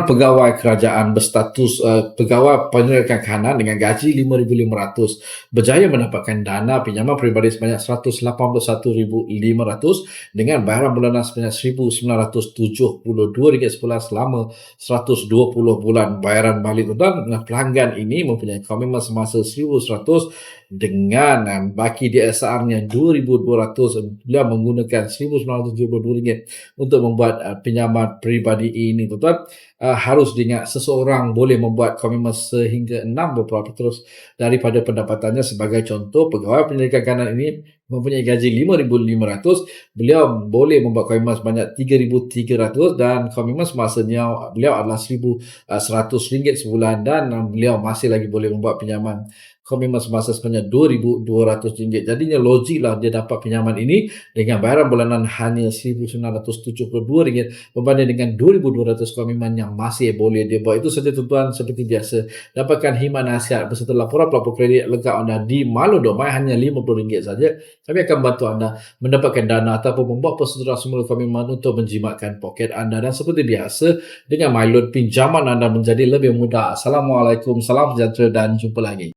pegawai kerajaan berstatus pegawai penerangan kanan dengan gaji 5,500 berjaya mendapatkan dana pinjaman peribadi sebanyak 181,500 dengan bayaran bulanan sebanyak RM1,972 sebulan selama 120 bulan. Bayaran balik tuan pelanggan ini mempunyai komitmen semasa 1,100 dengan baki DSR-nya 2,200. Beliau menggunakan RM1,972 untuk membuat pinjaman peribadi ini tuan. Harus diingat seseorang boleh membuat komitmen sehingga 6 beberapa terus daripada pendapatannya. Sebagai contoh, pegawai penyelidikan kanan ini mempunyai gaji 5,500, beliau boleh membuat komitmen sebanyak 3,300 dan komitmen semasanya beliau adalah RM1,100 sebulan dan beliau masih lagi boleh membuat pinjaman komitmen semasa sebanyak RM2,200. Jadinya logiklah dia dapat pinjaman ini dengan bayaran bulanan hanya RM1,972 berbanding dengan RM2,200 komitmen yang masih boleh dia buat. Itu saja tuan-tuan, seperti biasa. Dapatkan himan nasihat beserta laporan pelapor kredit lengkap anda di Malu Domai hanya RM50 saja. Kami akan bantu anda mendapatkan dana ataupun membuat persetujuan semula komitmen untuk menjimatkan poket anda. Dan seperti biasa, dengan MyLoan pinjaman anda menjadi lebih mudah. Assalamualaikum, salam sejahtera dan jumpa lagi.